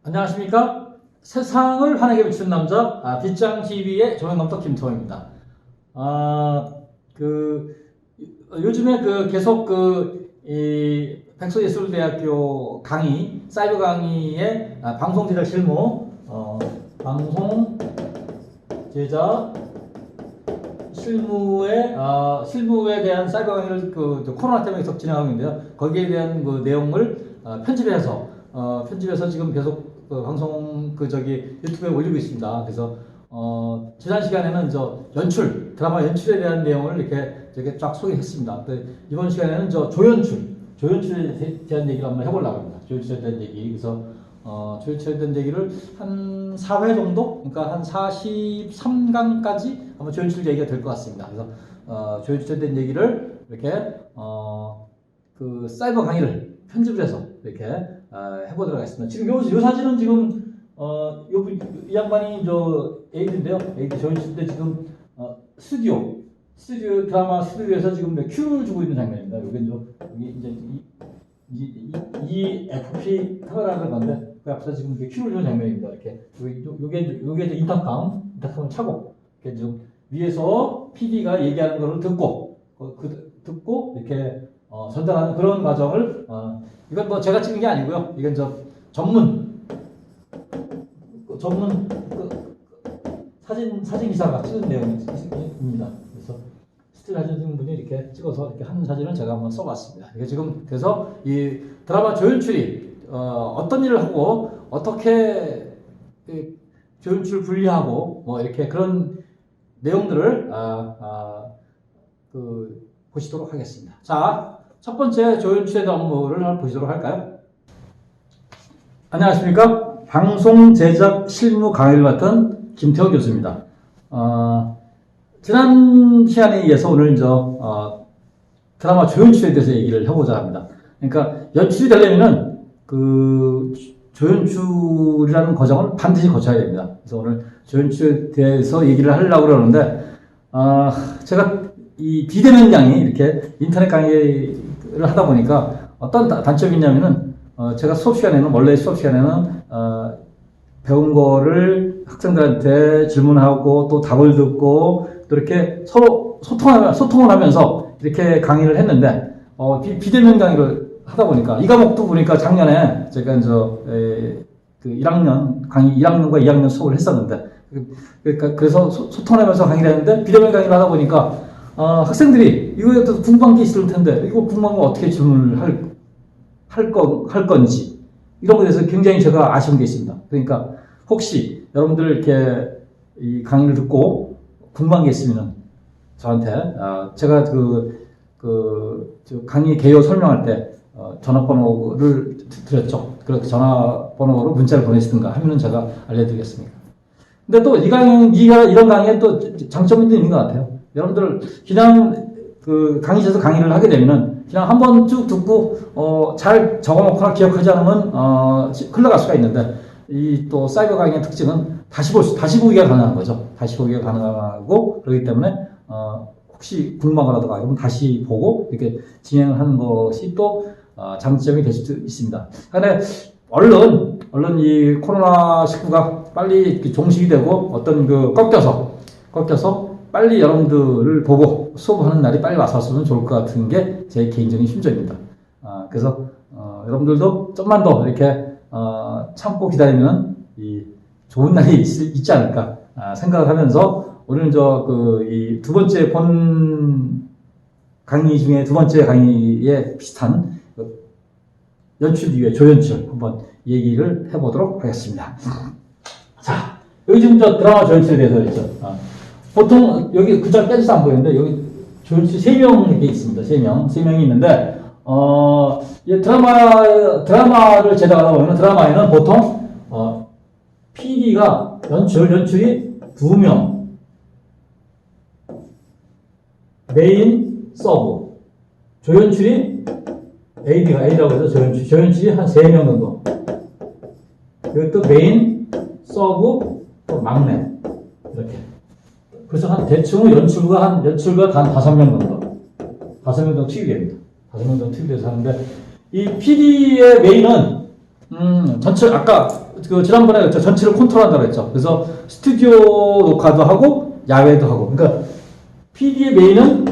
안녕하십니까? 세상을 환하게 비추는 남자, 빗장TV의 조명감독 김태호입니다. 요즘에 계속 백서예술대학교 강의, 사이버 강의의 방송 제작 실무, 방송 제작 실무에 대한 사이버 강의를 코로나 때문에 계속 진행하고 있는데요. 거기에 대한 내용을 편집해서 지금 계속 방송 유튜브에 올리고 있습니다. 그래서 지난 시간에는 드라마 연출에 대한 내용을 이렇게 쫙 소개했습니다. 이번 시간에는 조연출에 대한 얘기를 한번 해보려고 합니다. 조연출에 대한 얘기. 그래서 조연출에 대한 얘기를 한 4회 정도, 그러니까 한 43강까지 아마 조연출 얘기가 될 것 같습니다. 그래서 조연출에 대한 얘기를 이렇게 사이버 강의를 편집을 해서 이렇게 해보도록 하겠습니다. 지금 요 사진은 지금 이 양반이 에이드인데요. 에이드 조연출인데 지금 스튜디오 드라마 스튜디오에서 지금 큐를 주고 있는 장면입니다. 여기 이제 이 FP 카메라를 건데 그 앞에서 지금 큐를 주는 장면입니다. 이렇게 요게 이제 인터컴을 차고 이렇게 좀 위에서 PD가 얘기하는 거를 듣고 이렇게 전달하는 그런 과정을 이건 제가 찍은 게 아니고요. 이건 전문 사진 기사가 찍은 내용입니다. 그래서 스틸 사진 찍은 분이 이렇게 찍어서 이렇게 한 사진을 제가 한번 써봤습니다. 이게 지금 그래서 이 드라마 조연출이 어떤 일을 하고 어떻게 조연출 분리하고 이렇게 그런 내용들을 보시도록 하겠습니다. 자, 첫 번째 조연출의 업무를 한번 보시도록 할까요? 안녕하십니까? 방송 제작 실무 강의를 맡은 김태호 교수입니다. 지난 시간에 이어서 오늘 드라마 조연출에 대해서 얘기를 해보자 합니다. 그러니까 연출이 되려면은 조연출이라는 과정을 반드시 거쳐야 됩니다. 그래서 오늘 조연출에 대해서 얘기를 하려고 그러는데, 제가 이 비대면 강의, 이렇게 인터넷 강의를 하다 보니까 어떤 단점이 있냐면은, 제가 원래 수업 시간에는, 배운 거를 학생들한테 질문하고 또 답을 듣고 또 이렇게 서로 소통을 하면서 이렇게 강의를 했는데, 비대면 강의를 하다 보니까 이 과목도 보니까 작년에 제가 1학년과 2학년 수업을 했었는데, 그래서 소통하면서 강의를 했는데 비대면 강의를 하다 보니까 학생들이 이거에 대해서 궁금한 게 있을 텐데 이거 궁금한 거 어떻게 질문을 할 건지 이런 것에 대해서 굉장히 제가 아쉬운 게 있습니다. 그러니까 혹시 여러분들 이렇게 이 강의를 듣고 궁금한 게 있으면 저한테 제가 강의 개요 설명할 때 전화번호를 드렸죠. 그래서 전화번호로 문자를 보내시든가 하면은 제가 알려드리겠습니다. 근데 또 이런 강의에 또 장점도 있는 것 같아요. 여러분들 그냥 강의실에서 강의를 하게 되면은 그냥 한번 쭉 듣고 잘 적어놓거나 기억하지 않으면 흘러갈 수가 있는데, 이 또 사이버 강의의 특징은 다시 보기가 가능한 거죠. 다시 보기가 가능하고 그렇기 때문에 혹시 궁금한 거라든가 여러분 다시 보고 이렇게 진행을 하는 것이 또 장점이 될 수도 있습니다. 근데 얼른 이 코로나19가 빨리 종식이 되고 꺾여서 빨리 여러분들을 보고 수업하는 날이 빨리 왔었으면 좋을 것 같은 게 제 개인적인 심정입니다. 그래서 여러분들도 좀만 더 이렇게 참고 기다리면 이 좋은 날이 있지 않을까 생각을 하면서, 오늘은 이 두 번째 강의 중에 두 번째 강의에 비슷한 연출 이후에 조연출 한번 얘기를 해보도록 하겠습니다. 자, 여기 지금 드라마 조연출에 대해서 있죠. 보통 여기 글자 빼져서 안 보이는데 여기 조연출 3명이 있습니다. 3명이 있는데, 드라마를 제작하다 보면 드라마에는 보통 PD가 연출이 2명, 메인, 서브, 조연출이 A라고 해서 조연출이 한 3명 정도. 그리고 또 메인, 서브, 또 막내. 이렇게. 그래서 대충 연출가 한 5명 정도. 5명 정도 투입됩니다. 5명 정도 투입돼서 하는데, 이 PD의 메인은, 아까 그 지난번에 전체를 컨트롤한다고 했죠. 그래서 스튜디오 녹화도 하고 야외도 하고. 그러니까 PD의 메인은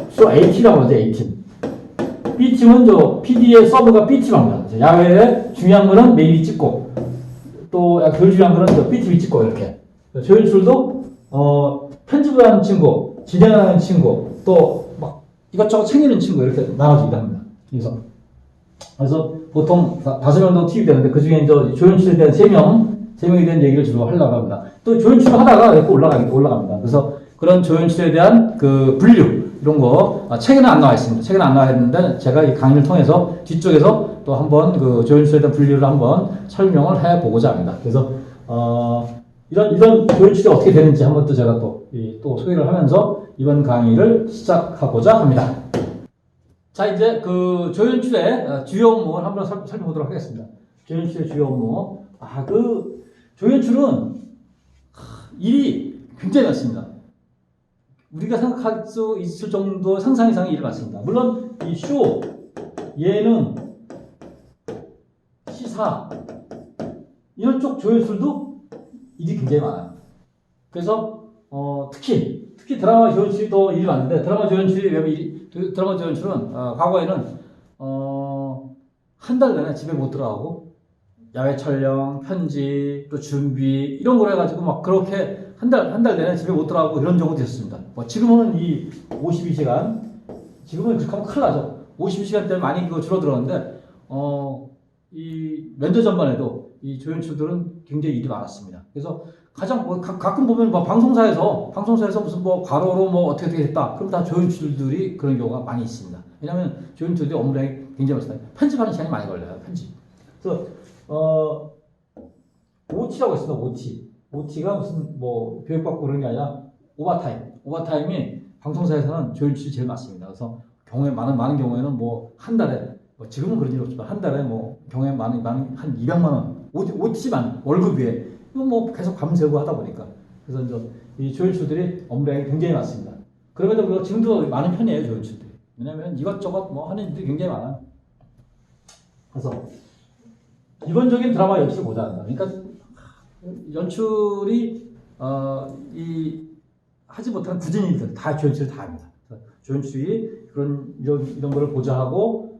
주 A팀이라고 하죠. A팀. B팀은 PD의 서브가 B팀입니다. 야외에 중요한 거는 메인이 찍고 또 덜 중요한 거는 B팀이 찍고 이렇게. 조연출도 편집을 하는 친구, 진행하는 친구, 또 막 이것저것 챙기는 친구 이렇게 나눠지기도 합니다. 그래서 보통 5명 정도 투입이 되는데 그 중에 이제 조연출에 대한 3명에 대한 얘기를 주로 하려고 합니다. 또 조연출을 하다가 이렇게 올라갑니다. 그래서 그런 조연출에 대한 그 분류 이런 거 책에는 안 나와 있습니다. 책에는 안 나와 있는데 제가 이 강의를 통해서 뒤쪽에서 또 한번 그 조연출에 대한 분류를 한번 설명을 해보고자 합니다. 그래서 이런 조연출이 어떻게 되는지 한번 또 제가 또 소개를 하면서 이번 강의를 시작하고자 합니다. 자, 이제 그 조연출의 주요 업무를 한번 살펴보도록 하겠습니다. 조연출의 주요 업무. 그 조연출은 일이 굉장히 많습니다. 우리가 생각할 수 있을 정도 상상 이상의 일이 많습니다. 물론 이 쇼, 예능, 시사 이런 쪽 조연출도 일이 굉장히 많아요. 그래서 특히 드라마 조연출이 더 일이 많은데 드라마 조연출은 과거에는 한 달 내내 집에 못 들어가고 야외 촬영, 편집, 또 준비 이런 걸 해가지고 막 그렇게 한 달 내내 집에 못 들어가고 이런 경우도 있었습니다. 지금은 이 52시간 지금은 그렇게 하면 큰일 나죠. 52시간 때문에 많이 그거 줄어들었는데 이 몇 년 전만 해도 이 조연출들은 굉장히 일이 많았습니다. 그래서 가장 가끔 보면 방송사에서 무슨 과로로 어떻게 됐다. 그럼 다 조연출들이 그런 경우가 많이 있습니다. 왜냐하면 조연출들이 업무량이 굉장히 많습니다. 편집하는 시간이 많이 걸려요. 편집. 그래서 OT라고 있습니다. OT가 무슨 교육받고 그런 게 아니라 오버타임이 방송사에서는 조연출이 제일 많습니다. 그래서 많은 경우에는 한 달에 지금은 그런 일 없지만 한 달에 경우에 많은 한 200만 원 OT만 월급 위에 이거 계속 밤새고 하다 보니까 그래서 이제 이 조연출들이 업무량이 굉장히 많습니다. 그럼에도 불구하고 지금도 많은 편이에요 조연출들이. 왜냐하면 이것저것 하는 일들이 굉장히 많아요. 그래서 기본적인 드라마 연출을 보자 한다. 그러니까 연출이 하지 못한 굳은 일들 다 조연출이 다 합니다. 조연출이 이런 거를 보좌하고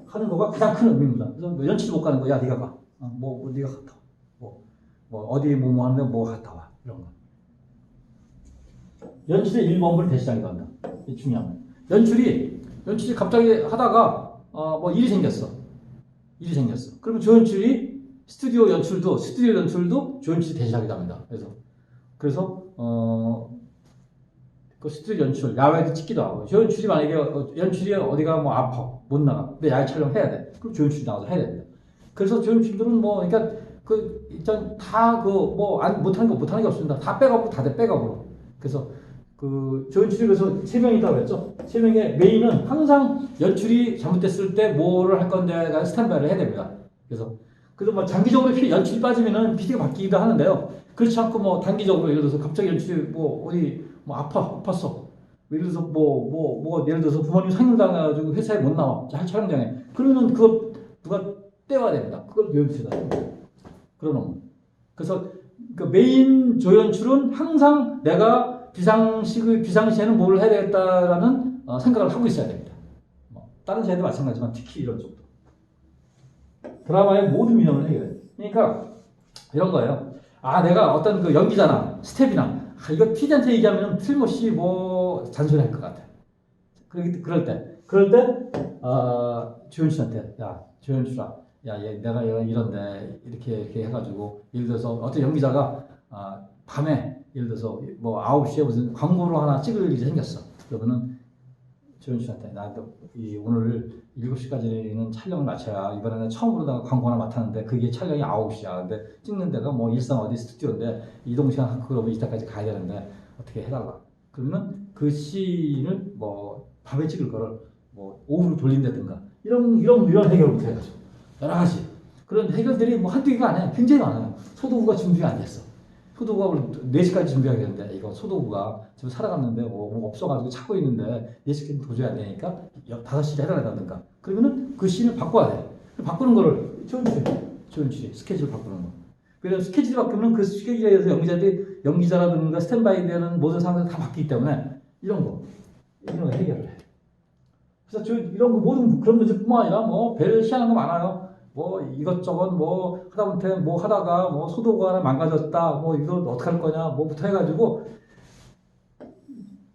하는 거가 가장 큰 의미입니다. 그래서 연출이 못 가는 거야. 네가 가. 네가 갔다 와. 어디 하는데 갔다 와. 이런 거. 연출의 일본부를 대신하기도 한다. 이게 중요한 거예요. 연출이 갑자기 하다가 일이 생겼어. 그러면 조연출이 스튜디오 연출도 조연출이 대신하기도 합니다. 그래서 그 스튜디오 연출, 야외도 찍기도 하고, 조연출이 만약에 연출이 어디가 아파 못 나가, 근데 야외 촬영 해야 돼. 그럼 조연출이 나가서 해야 됩니다. 그래서 조연출들은 그러니까 일단 다 못하는 게 없습니다. 다 백업으로 돼 백업으로. 그래서 그 조연출이 그래서 3명이 있다고 했죠. 3명의 메인은 항상 연출이 잘못됐을 때 뭐를 할 건데 스탠바이를 해야 됩니다. 그래서 장기적으로 연출이 빠지면은 PD가 바뀌기도 하는데요. 그렇지 않고 단기적으로 예를 들어서 갑자기 연출이 어디 아팠어. 예를 들어서 예를 들어서 부모님 상실당해가지고 회사에 못 나와. 촬영장에. 그러면은 그거 누가 떼와야 됩니다. 그걸 연출이다. 그런 업무. 그래서 그 메인 조연출은 항상 내가 비상시에는 뭘 해야 되겠다라는 생각을 하고 있어야 됩니다. 다른 시에도 마찬가지지만 특히 이런 쪽도. 드라마의 모든 민원을 해결해요. 그러니까 이런 거예요. 내가 어떤 그 연기자나 스텝이나 이거 PD한테 얘기하면 틀림없이 잔소리 할 것 같아. 그럴 때 조연출한테 조연출아 내가 이런데 이렇게 해가지고 예를 들어서 어떤 연기자가 밤에 예를 들어서 9시에 무슨 광고로 하나 찍을 일이 생겼어. 그러면은 조연출한테 나도 오늘 7시까지는 촬영을 마쳐야 이번에는 처음으로 광고 하나 맡았는데 그게 촬영이 9시야. 근데 찍는 데가 일산 어디 스튜디오인데 이동 시간 그러면 이때까지 가야 되는데 어떻게 해달라. 그러면 그 씬을 밤에 찍을 거를 오후로 돌린다든가 이런 해결부터 해가지고 여러 가지 그런 해결들이 한두 개가 아니에요. 굉장히 많아요. 소도구가 준비가 안 됐어. 소도구가 4시까지 준비해야 되는데 이거 소도구가 지금 살아갔는데 없어가지고 찾고 있는데 4시까지 도저히 안 되니까 5시에 해달라든가 그러면은 그 씬을 바꿔야 돼. 바꾸는 거를 조연출이 스케줄 바꾸는 거. 그래서 스케줄이 바뀌면 그 스케줄에 의해서 연기자라든가 스탠바이 되는 모든 상황들이 다 바뀌기 때문에 이런 거 해결을 해. 그래서 이런 거 모든 그런 문제뿐만 아니라 뭐 배를 희한한 거 많아요. 뭐 이것저것 뭐 하다못해 뭐 하다가 뭐 소도가 하나 망가졌다. 뭐 이거 어떻게 할 거냐. 뭐부터 해가지고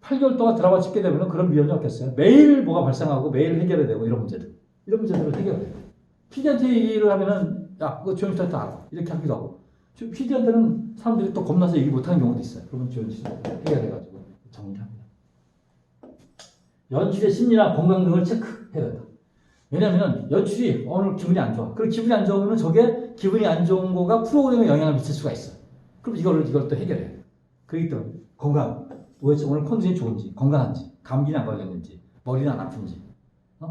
8개월 동안 드라마 찍게 되면 그런 위험이 없겠어요. 매일 뭐가 발생하고 매일 해결해야 되고 이런 문제들을 해결해야 돼요. PD한테 얘기를 하면은 야 그거 조연출한테 알아. 이렇게 하기도 하고. PD한테는 사람들이 또 겁나서 얘기 못하는 경우도 있어요. 그러면 조연출이 해결해가지고 정리합니다. 연출의 심리나 건강 등을 체크해야 된다. 왜냐하면 연출이 오늘 기분이 안 좋아. 그리고 기분이 안 좋으면 저게 기분이 안 좋은 거가 프로그램에 영향을 미칠 수가 있어. 그럼 이걸 또 해결해. 그렇기 때문에 건강. 오늘 컨디션이 좋은지, 건강한지, 감기는 안 걸렸는지, 머리는 안 아픈지,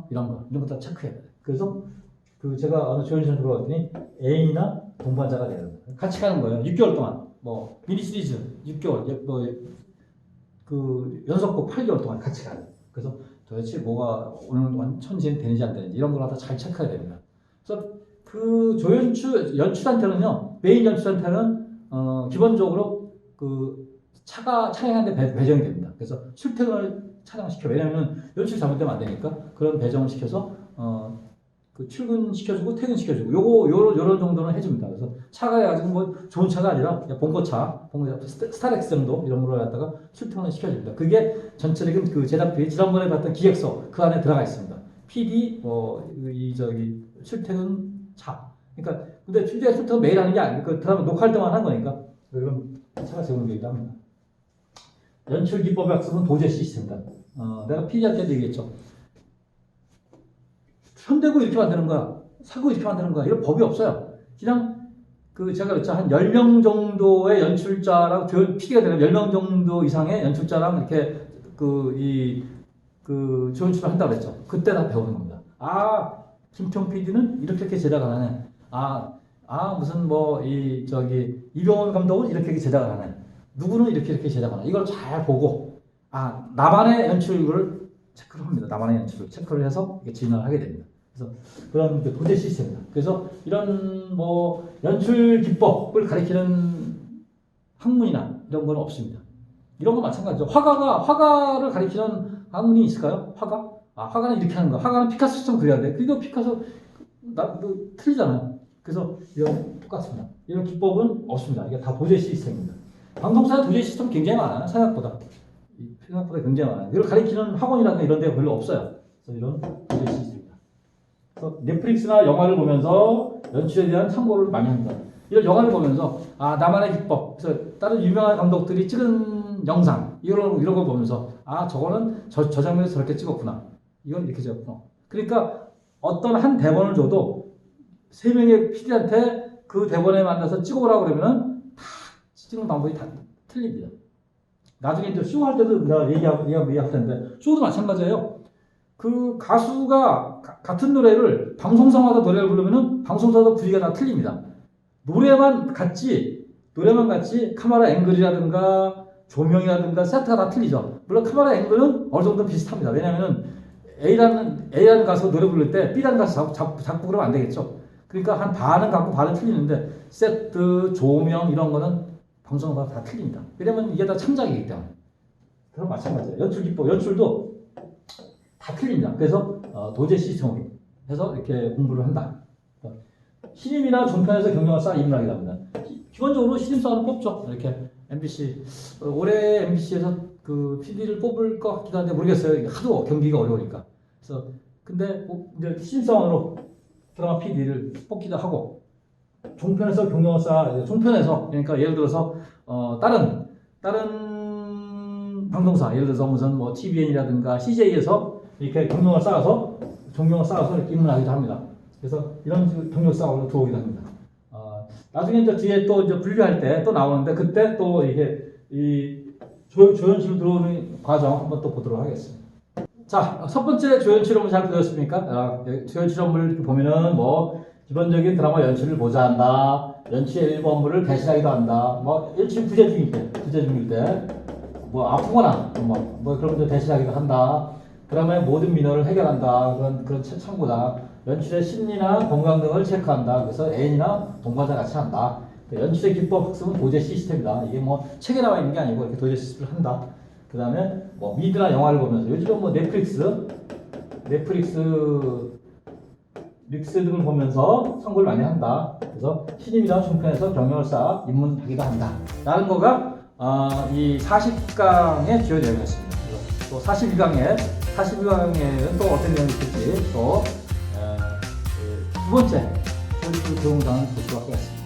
이런 거 다 체크해야 돼. 그래서 제가 어느 조연출 들어갔더니 애인이나 동반자가 돼야 돼. 같이 가는 거예요. 6개월 동안. 뭐 미니 시리즈 6개월, 연속곡 8개월 동안 같이 가요. 그래서 도대체 뭐가 오늘 천지엔 되는지 안 되는지 이런 걸 다 잘 체크해야 됩니다. 그래서 그 연출한테는요, 메인 연출한테는 기본적으로 촬영하는데 배정이 됩니다. 그래서 출퇴근을 촬영시켜. 왜냐하면 연출 잘못되면 안 되니까 그런 배정을 시켜서 출근시켜주고 퇴근시켜주고 요런 정도는 해줍니다. 그래서 차가 아직 뭐 좋은 차가 아니라 봉고차 스타렉스 정도 이런 걸로 갖다가 출퇴근을 시켜줍니다. 그게 전체적인 그 제작비 지난번에 봤던 기획서 그 안에 들어가 있습니다. PD 출퇴근 차. 그러니까 근데 PD가 출퇴근 매일 하는 게 아니고 그 드라마 녹화할 때만 하는 거니까 이런 차가 제공되기도 합니다. 연출 기법의 학습은 도제 시스템이다. 내가 PD한테도 얘기했죠. 현대고 이렇게 만드는 거야. 사고 이렇게 만드는 거야. 이런 법이 없어요. 그냥 제가 그랬죠. 한 10명 정도의 연출자랑 PD가 되면 10명 정도 이상의 연출자랑 이렇게 조연출을 한다고 그랬죠. 그때 다 배우는 겁니다. 김평 PD는 이렇게 제작을 하네. 무슨 이병헌 감독은 이렇게 제작을 하네. 누구는 이렇게 제작을 하네. 이걸 잘 보고 나만의 연출을 체크를 합니다. 나만의 연출을 체크를 해서 진행을 하게 됩니다. 그래서 그런 도제 시스템입니다. 그래서 이런 연출 기법을 가리키는 학문이나 이런 건 없습니다. 이런 건 마찬가지죠. 화가를 가리키는 학문이 있을까요? 화가는 이렇게 하는 거야. 화가는 피카소처럼 그려야 돼. 그리고 피카소 틀리잖아요. 그래서 이런 똑같습니다. 이런 기법은 없습니다. 이게 다 도제 시스템입니다. 방송사의 도제 시스템 굉장히 많아요. 생각보다 굉장히 많아요. 이걸 가리키는 학원이라든가 이런 데가 별로 없어요. 그래서 이런 도제 시스템입니다. 그래서 넷플릭스나 영화를 보면서 연출에 대한 참고를 많이 합니다. 이런 영화를 보면서 나만의 기법. 그래서 다른 유명한 감독들이 찍은 영상 이런 걸 보면서 저거는 저 장면에서 저렇게 찍었구나. 이건 이렇게 찍었구나. 그러니까 어떤 한 대본을 줘도 3명의 PD한테 그 대본에 만나서 찍어오라고 그러면은 다 찍는 방법이 다 틀립니다. 나중에 이제 쇼 할 때도 내가 얘기할 텐데 쇼도 마찬가지예요. 그 가수가 같은 노래를 방송사마다 노래를 부르면은 방송사마다 분위기가 다 틀립니다. 노래만 같이 카메라 앵글이라든가 조명이라든가 세트가 다 틀리죠. 물론 카메라 앵글은 어느 정도 비슷합니다. 왜냐하면 A라는 가수가 노래 부를 때 B라는 가수 자꾸 그러면 안 되겠죠. 그러니까 한 반은 같고 반은 틀리는데 세트, 조명 이런 거는 방송마다 다 틀립니다. 왜냐면 이게 다 창작이기 때문에. 그럼 마찬가지예요. 연출 기법, 연출도 다 틀립니다. 그래서 도제 시스템을 해서 이렇게 공부를 한다. 신임이나 종편에서 경력을 쌓아 입문하게 됩니다. 기본적으로 신임사원을 뽑죠. 이렇게 MBC 올해 MBC에서 그 PD를 뽑을 것 같기도 한데 모르겠어요. 하도 경기가 어려우니까. 그래서 근데 이제 신임사원으로 드라마 PD를 뽑기도 하고 종편에서 경력을 쌓아 종편에서 그러니까 예를 들어서 다른 방송사 예를 들어서 무슨 TVN이라든가 CJ에서 이렇게 경력을 쌓아서 이렇게 입문하기도 합니다. 그래서 이런 경력 쌓아서 들어오기도 합니다. 나중에 이제 뒤에 또 이제 분류할 때 또 나오는데 그때 또 이게 이 조연출 들어오는 과정 한번 또 보도록 하겠습니다. 자, 첫 번째 조연출 업무 잘 보셨습니까? 조연출 업무를 이렇게 보면은 기본적인 드라마 연출을 보자 한다. 연출 일부 업무를 대신하기도 한다. 연출 부재 중일 때, 아프거나, 그런 걸 대신하기도 한다. 그 다음에 모든 민원을 해결한다. 그런 참고다. 연출의 심리나 건강 등을 체크한다. 그래서 애인이나 동반자 같이 한다. 연출의 기법 학습은 도제 시스템이다. 이게 뭐 책에 나와 있는 게 아니고 이렇게 도제 시스템을 한다. 그 다음에 뭐 미드나 영화를 보면서 요즘은 뭐 넷플릭스 릭스 등을 보면서 선고를 많이 한다. 그래서 신임이나 중편에서 경력을 쌓아 입문하기도 한다. 라는 거가 이 40강의 주요 내용이었습니다. 또 41강에는 또 어떤 내용이 있을지 또 두 번째 교훈상을 볼 수밖에 없습니다.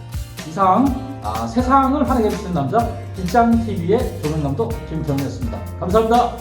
이상 세상을 환하게 비추는 남자 길장TV의 조명남도 김정이었습니다. 감사합니다.